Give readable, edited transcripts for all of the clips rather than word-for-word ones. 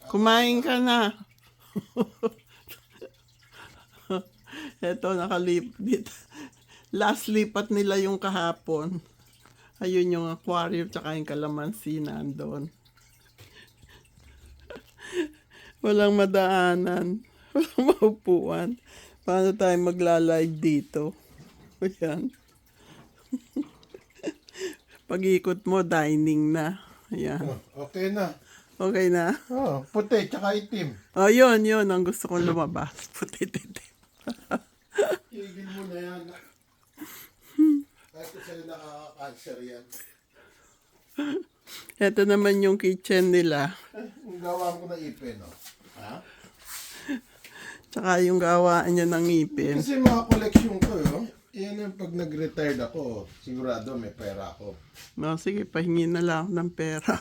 Kumain ka na. Eto, nakalipit. Last lipat nila yung kahapon. Ayun yung aquarium tsaka yung kalamansi nandun. Walang madaanan. Walang maupuan. Paano tayo magla-live dito? Ayan. Pag-ikot mo, dining na. Ayan. Okay na. Okay na? Puti, tsaka itim. Oh, yun. Ang gusto kong lumabas. Puti-titi. Tigil mo na yan. Kahit sa'yo nakaka-cancer yan. Ito naman yung kitchen nila. Ang gawa ko na ipin, no? Ha? Tsaka yung gawaan niya ng ngipin. Kasi mga koleksyon ko, yan yung pag nag-retired ako, sigurado may pera ako. No, sige, pahingi na lang ako ng pera.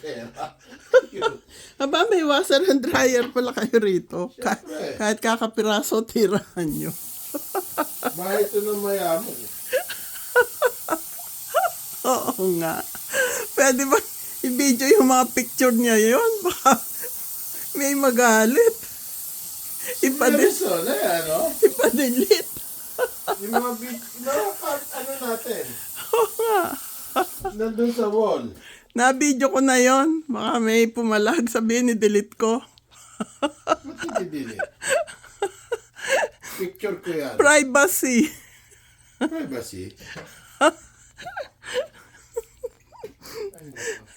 Pera. Aba, may washer and dryer pala kayo rito. Siyempre. Kahit kakapiraso, tirahan nyo. Bahay ito ng mayaman. Oo nga. Pwede ba i-video yung mga picture niya yun? Baka may magalit. Reason, no? Ipadelete. Yung mga ano natin, Oo nga. nandun sa wall. Na-video ko na yon. Baka may pumalag, sabihin i-delete ko. Ba't hindi delete? Picture ko yan. Privacy. Privacy.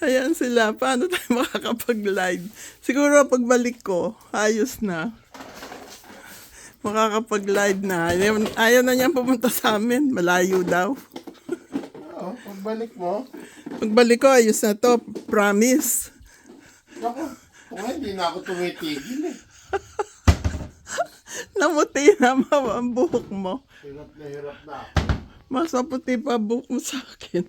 Ayan sila. Paano tayo makakapag-live? Siguro pagbalik ko, ayos na. Makakapag-live na. Ayaw na niyang pumunta sa amin. Malayo daw. Oo, pagbalik mo, Pagbalik ko, ayos na to. Promise. ako, kung hindi na ako tumitigil eh. Namuti na ang buhok mo. Hirap na ako. Mas maputi pa buhok mo sa akin.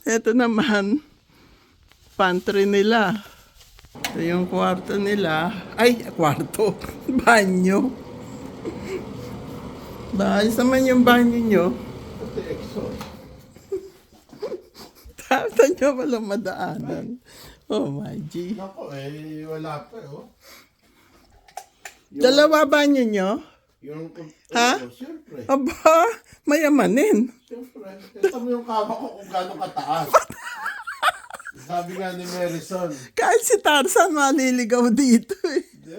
Ito naman, pantry nila. Ito yung kwarto nila. Ay, kwarto. Banyo. Ayos naman yung banyo nyo. Pati exhaust. Tapos nyo walang madaanan. Oh my G. Ako wala pa Dalawa banyo nyo? Yung, Ha? Siyempre. Aba, mayamanin. Siyempre. Ito mo yung kama ko kung gano'ng kataas. Sabi nga ni Marison, Kahit si Tarzan maliligaw dito eh. hindi.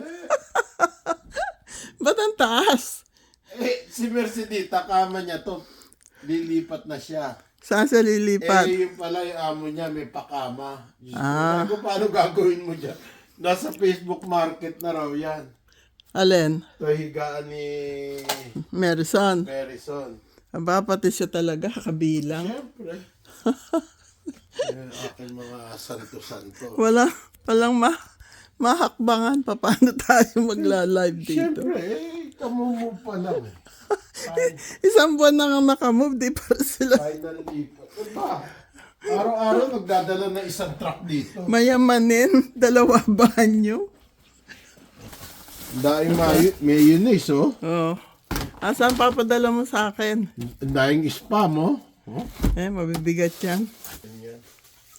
Ba't ang taas? Si Mercedita, kama niya to, lilipat na siya. Saan sa lilipat? Yung pala yung amo niya, may pakama. Ah. Paano gagawin mo dyan? Nasa Facebook Market na raw yan. Alin? Ito higaan ni Marison. Marison. Aba, pati siya talaga, kabilang. Siyempre. Yung aking mga santo-santo. Walang mahakbangan pa paano tayo magla-live dito. Siyempre, kamumove pa lang eh. Isang buwan na nga nakamove, di pa sila. Final lipat. Diba? Araw-araw nagdadala na isang truck dito. Mayamanin, dalawa banyo. Daing mayonnaise, oh. Oh. Asan papadala mo sa akin? Daing spam, oh. Oh. Mabibigat yan.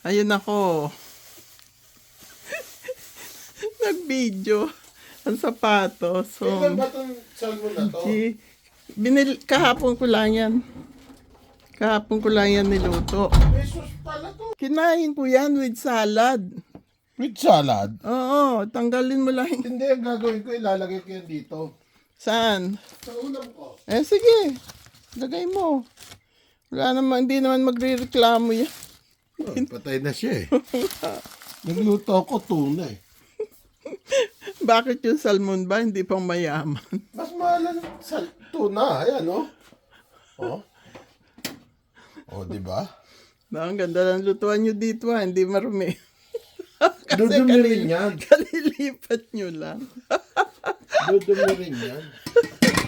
Ayun ako. Nag-video. Ang sapatos. So, Kailan ba itong salmon na to? kahapon ko lang yan. Kahapon ko lang yan niluto. Pesos pala to. Kinain ko yan with salad. With salad? Oo, tanggalin mo lang. Hindi, ang gagawin ko, ilalagay ko yan dito. Saan? Sa ulam ko. Sige. Lagay mo. Wala naman, hindi naman magre-reklamo yan. Oh, patay na siya eh. Nagluto ako tuna eh. Bakit yung salmon ba hindi pang mayaman? Mas mahal sa tuna. Ayan, oh. Oh. Oh, di ba? Ang ganda ng lutuan nyo dito hindi marumi. Dudumi rin yan. Kalilipat nyo lang. Dudumi rin yan.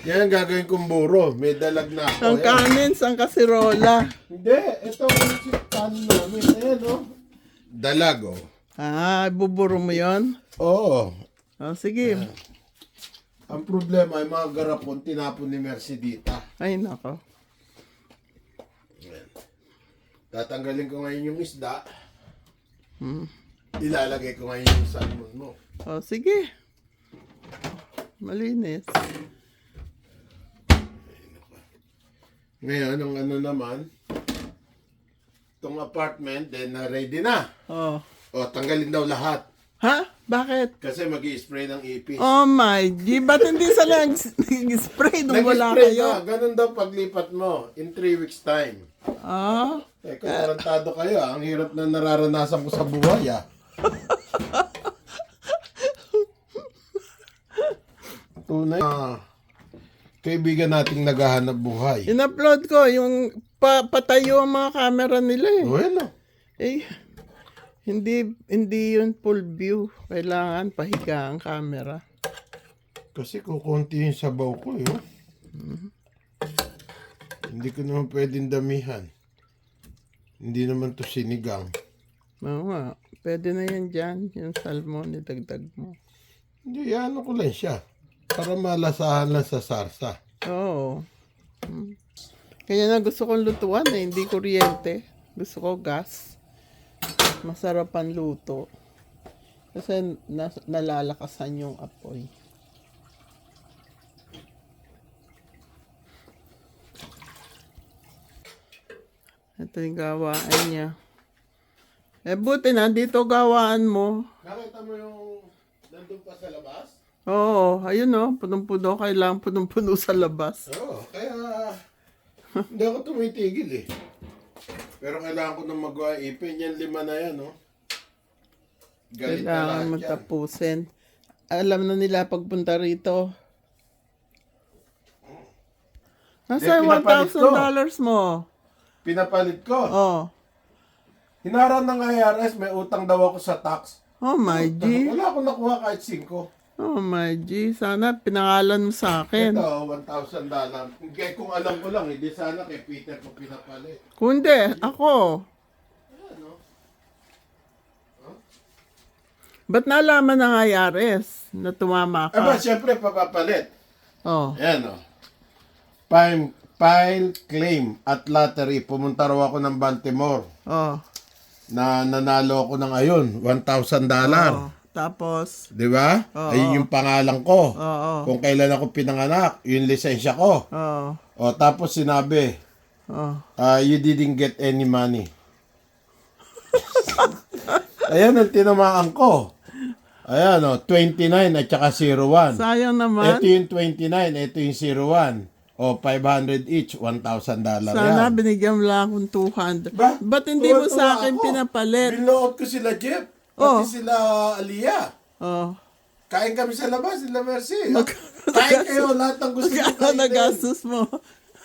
Yan ang gagawin kong buro. May dalag na ako. Ang kanin, ang kasirola. Hindi. Ito ang kanin namin. Ayan, oh. Dalag, oh. Buburo mo yon? Oo. Sige. Ang problema ay mga garapon tinapon ni Mercedita. Ay, nako. Tatanggalin ko ngayon yung isda. Ilalagay ko ngayon yung salmon mo. O, sige. Malinis. Ngayon, ang ano naman, itong apartment, then ready na. Oh. O, tanggalin daw lahat. Ha? Bakit? Kasi mag-i-spray ng ipis. Oh my G, ba't hindi sila nag-spray nung wala Nag-spray kayo? na. Ganun daw paglipat mo in 3 weeks time. Ah? Eh, kung tarantado kayo, ang hirap na nararanasan ko sa buhay, ah. Tunay na kaibigan nating naghahanap buhay. In-upload ko yung patayo ang mga camera nila eh. Bueno, Eh, hindi yun full view. Kailangan pahiga ang camera. kasi kukunti yung sabaw ko, eh. Oh. Hindi ko naman pwedeng damihan. Hindi naman to sinigang. Oo nga. Pwede na yan dyan. Yung salmon, idagdag mo. Hindi, ano ko lang siya. Para malasahan lang sa sarsa. Oo. Kaya na gusto kong lutuan eh. Hindi kuryente. Gusto ko gas. Masarap ang luto. Kasi nalalakasan yung apoy. Ito yung gawaan niya. Eh buti nandito gawaan mo. Nakita mo yung nandun pa sa labas? Oo, ayun o. Punong-puno. Kailangan punong-puno sa labas. Oo, kaya hindi ako tumitigil eh. Pero kailangan ko nang magawa ipin. Yan 5 na yan, oh. Galit na Kailangan lahat yan. magtapusin. Alam na nila pagpunta rito. Nasa pinapalit ko. $1,000 mo. Pinapalit ko. Oh. Hinarang ng IRS, may utang daw ako sa tax. Oh my G. Wala akong nakuha kahit 5. Oh my G. Sana pinangalan mo sa akin. Ito, $1,000. Kaya kung alam ko lang, hindi sana kay Peter ko pinapalit. Kundi, ako. Ano? Ba't nalaman ng IRS na tumama Aba, ka? syempre, papapalit. Oh. Ayan, oh. File claim at lottery. Pumunta raw ako ng Baltimore. Oh. Na nanalo ako ng ayun, $1,000. Oh. Tapos, Di ba? Oo. Ayun yung pangalan ko. oo. Kung kailan ako pinanganak, yung lisensya ko. Oh. O, tapos sinabi, Oh. you didn't get any money. Ayan ang tinamaan ko. Ayan, 29 at saka 01. Sayang naman. Ito yung 29, ito yung 01. O, 500 each, $1,000 Sana yan. binigyan mo lang akong 200. Ba't hindi mo tuwa-tuwa sa akin ako. pinapalit? Binuot ko sila Jeff, Oh. pati sila Aliyah. Oh. Kain kami sa labas, sila Mercy. Kain kayo, lahat ng gusto nyo Magkano kainin. na gastos mo?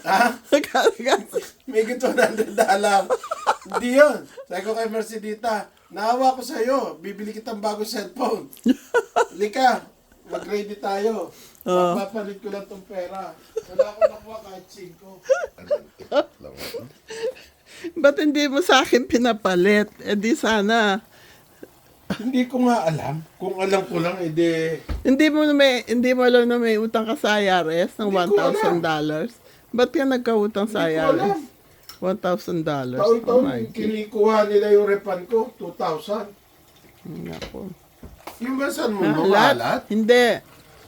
Ha? Magkano gastos? May $100. Hindi yun. Sabi ko kay Mercedita, naawa ko sa'yo, bibili kitang bagong cellphone. Lika, mag-ready tayo. Magpapalit ko lang tong pera. Wala akong nakuha kahit 5. Ba't hindi mo sa akin pinapalit? Eh di sana. Hindi ko nga alam. Kung alam ko lang, edi... Hindi mo alam na may utang ka sa IRS ng Hindi ko $1,000. Ba't ka nagkautang sa Hindi ko alam. IRS? $1,000. Taon-taon, my God. kinikuha nila yung refund ko, 2,000. Nako. Yung basan mo, Maalat? maalat? Hindi.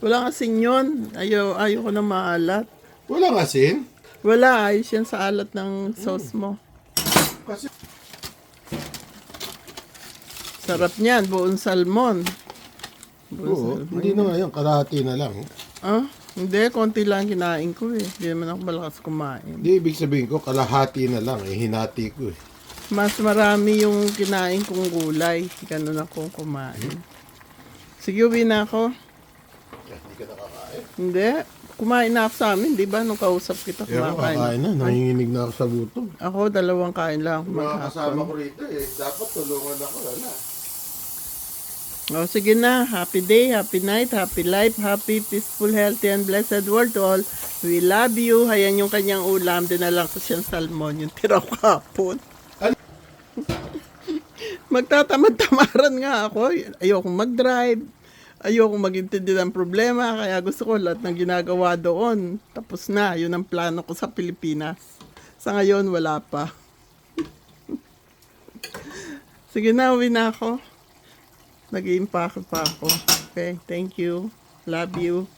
Wala kasing yun. Ayaw ko na maalat. Walang asin. Wala. Ayos yan sa alat ng sauce mo. Kasi, Sarap niyan. Buong salmon. oo, hindi na nga yan, kalahati na lang. Ah? Hindi. Konti lang kinain ko eh. Hindi naman ako malakas kumain. Hindi, ibig sabihin ko, kalahati na lang, hinati ko eh. Mas marami yung kinain kong gulay. Ganun akong kumain. Sige, uwi na ako. Hindi ka nakakain. Hindi. Kumain na ako sa amin, di ba? Nung kausap kita, Kaya kumakain. kakain na, nanginginig na ako sa gutom. Ako, 2 kain lang ako Mga kasama maghapon. ko rito eh, dapat tulungan ako, wala. O, sige na. Happy day, happy night, happy life, happy, peaceful, healthy, and blessed world to all. We love you. Hayan yung kanyang ulam. Dinalang ko siyang salmon. Yung tira ko hapon. Ano? Magtatamad-tamaran nga ako. Ayokong mag-drive. Ayokong magintindi ng problema. Kaya gusto ko lahat ng ginagawa doon. Tapos na. Yun ang plano ko sa Pilipinas. Sa ngayon, wala pa. Sige na, uwi na ako. Nag-iimpake pa ako. Okay, thank you. Love you.